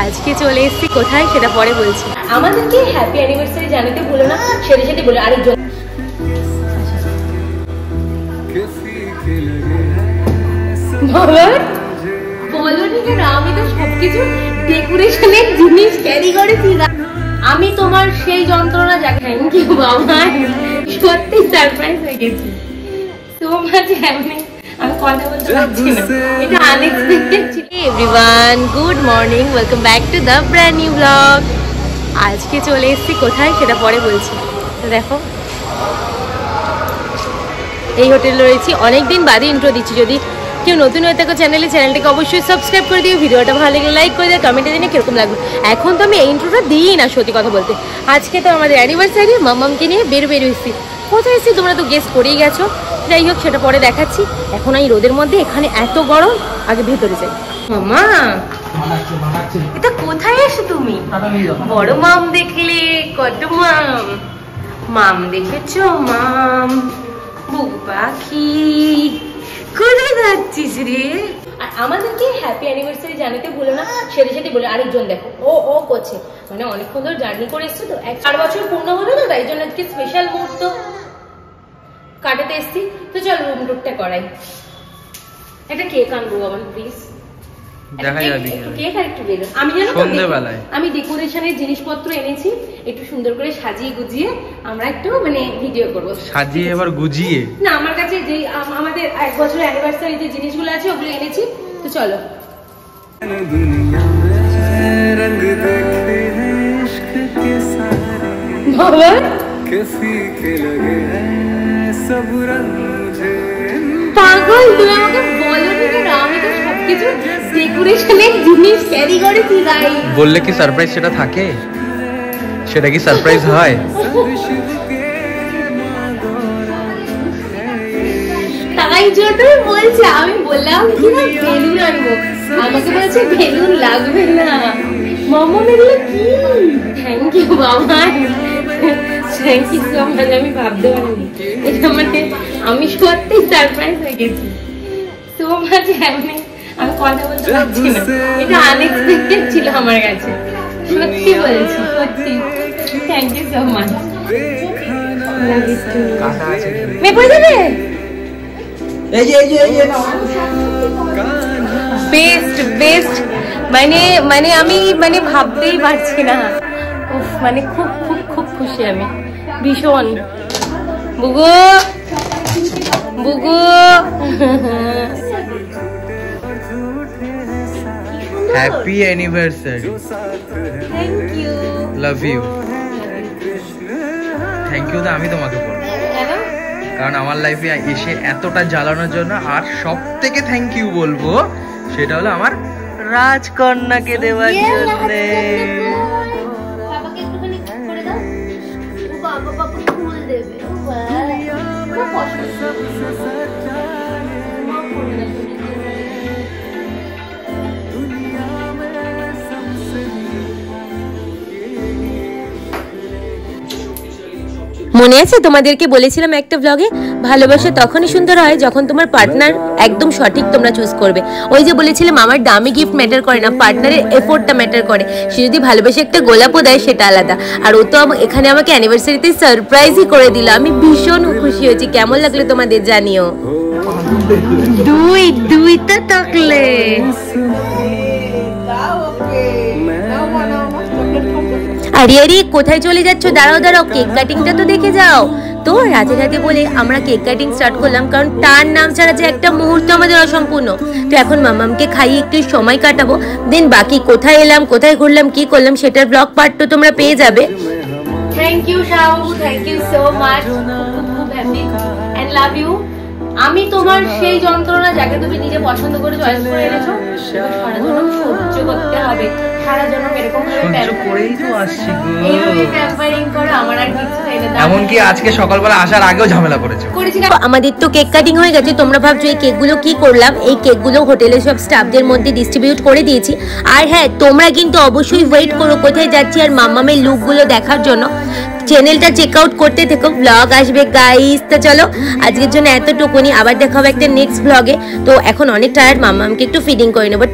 আজকে চলে এসেছি কোথায় সেটা পরে বলছি। আমাদেরকে হ্যাপি অ্যানিভার্সারি জানাতে ভুলো না, সেটা সাথে বলে আরেকজন বলো ঠিক না। আমি তো সবকিছু ডেকোরেশনের জিনিস ক্যারি করেছি। আমি তোমার সেই যন্ত্রণা যা। থ্যাংক ইউ বাবা, সত্যি সারপ্রাইজ হয়ে গেছি। So much happy. আমি কথা বলতে পারছি না, এটা আনএক্সপেক্টেড ছিল। Everyone, good morning, welcome back to the brand new blog. আজকে চলে এসেছি কোথায় সেটা পরে বলছি। তো দেখো এই হোটেলে রয়েছি। অনেকদিন বাদে ইন্ট্রো দিচ্ছি। যদি কেউ নতুন হয়ে থাকো চ্যানেলটাকে অবশ্যই সাবস্ক্রাইব করে দিও। ভিডিওটা ভালো লাগলে লাইক করে দিও, কমেন্টে জানিয়ে কিরকম লাগবে। এখন তো আমি এই ইন্ট্রোটা দিই না, সত্যি কথা বলতে। আজকে তো আমাদের অ্যানিভার্সারি, মাম্মামকে নিয়ে বেরোচ্ছি। কোথায় এসেছি তোমরা তো গেস করেই গেছো। যাই হোক, সেটা পরে দেখাচ্ছি। এখন এই রোদের মধ্যে এখানে এত গরম, আগে ভেতরে যাই। মামা এটা কোথায় এসো তুমি? বড় মাম দেখলে, কত মাম দেখেছো? মাম বুক পাখি কোথায় যাচ্ছিস রে? আর আমাদেরকে হ্যাপি অ্যানিভার্সারি জানাতে ভুলো না, সেটা সাথে বলে আরেকজন দেখো ও করছে। মানে অনেকক্ষণ ধরে জার্নি করে এসছে তো, 4 বছর পূর্ণ হলো তো, তাই জন্য আজকে স্পেশাল মুহূর্ত কাটাতে এসছি। তো চলো রুম টুরটা করাই। একটা কেক আনবো বাবা প্লিজ। আমি ডেকোরেশনের জিনিসপত্র এনেছি, একটু সুন্দর করে সাজিয়ে গুজিয়ে আমরা একটু মানে ভিডিও করবো। সাজিয়ে এবার গুজিয়ে না, আমার কাছে যে আমাদের 1 বছর অ্যানিভার্সারি যে জিনিসগুলো আছে ওগুলো এনেছি। তো চলো। পাগল, তুমি আমাকে বলো না, আমি তো সবকিছু ডেকোরেশনের জিনিস ক্যারি করেছি। গাই বললে কি সারপ্রাইজ সেটা থাকে? সেটা কি সারপ্রাইজ হয়? তাই জন্যই বলছি। আমি বললাম কি না বেলুন আনবো, আমাকে বলছে বেলুন লাগবে না। মামা এগুলো কি? থ্যাংক ইউ বাবা, থ্যাংক ইউ সো মাচ। আমি ভাবতে পারিনি এটা, মানে আমি সত্যি সারপ্রাইজ হয়ে গেছি। So much happy. আমি কথা বলতে পারছি না, এটা আনএক্সপেক্টেড ছিল আমার কাছে। সত্যি বলছি, সত্যি থ্যাংক ইউ সো মাচ। মেপে যাবে বেস্ট বেস্ট। মানে আমি মানে ভাবতেই পারছি না। উফ, মানে খুব খুব খুব খুশি আমি, ভীষণ। বুগু বুগু happy anniversary. Thank you, love you. Thank you তো আমি তোমাকে বলবো, কারণ আমার লাইফে এসে এতটা জ্বালানোর জন্য। আর সব থেকে থ্যাংক ইউ বলবো সেটা হলো আমার রাজকন্যাকে দেওয়ার জন্য। মনে আছে তোমাদেরকে বলেছিলাম একটা ব্লগে, ভালোবাসা তখনই সুন্দর হয় যখন তোমার পার্টনার একদম সঠিক তোমরা চুজ করবে। ওই যে বলেছিলাম আমার দামি গিফট ম্যাটার করে না, পার্টনারের এফোর্টটা ম্যাটার করে। সে যদি ভালোবেসে একটা গোলাপও দেয় সেটা আলাদা। আর ও তো এখানে আমাকে অ্যানিভার্সারিতে সারপ্রাইজই করে দিল। আমি ভীষণ খুশি হয়েছি। কেমন লাগলো তোমাদের জানিও। দুই তো থাকলে আরে আরে কোথায় চলে যাচ্ছ? দাঁড়াও, কেক কাটিংটা তো দেখে যাও। তো রাতে বলে আমরা কেক কাটিং স্টার্ট করলাম, কারণ তার নাম ছাড়া যে একটা মুহূর্ত আমাদের অসম্পূর্ণ। তো এখন মামামকে খাইয়ে একটু সময় কাটাবো, দেন বাকি কোথায় এলাম, কোথায় ঘুরলাম, কি করলাম সেটার ব্লগ পার্ট তো তোমরা পেয়ে যাবে। Thank you Shahu, thank you so much. খুব হ্যাপি এন্ড লাভ ইউ। আমি তোমার সেই যন্ত্রণা যাকে তুমি নিজে পছন্দ করে চয়েস করে এনেছো, সারা জন্য সহ্য করতে হবে। এমনকি আজকে সকালবেলা আসার আগেও ঝামেলা করেছে। আমাদের তো কেক কাটিং হয়ে গেছে। তোমরা ভাবছো এই কেকগুলো কি করলাম? এই কেকগুলো হোটেলের সব স্টাফদের মধ্যে ডিস্ট্রিবিউট করে দিয়েছি। আর হ্যাঁ, তোমরা কিন্তু অবশ্যই ওয়েট করো কোথায় যাচ্ছি আর মাম্মামের লুকগুলো দেখার জন্য। চ্যানেলটা চেক আউট করতে থেকো, ব্লগ আসবে গাইস। তো চলো আজকের জন্য এতটুকুনি, আবার দেখা হবে একটা নেক্সট ব্লগে। তো এখন অনেক টায়ার্ড, মাম্মামকে একটু ফিডিং করে নেবো।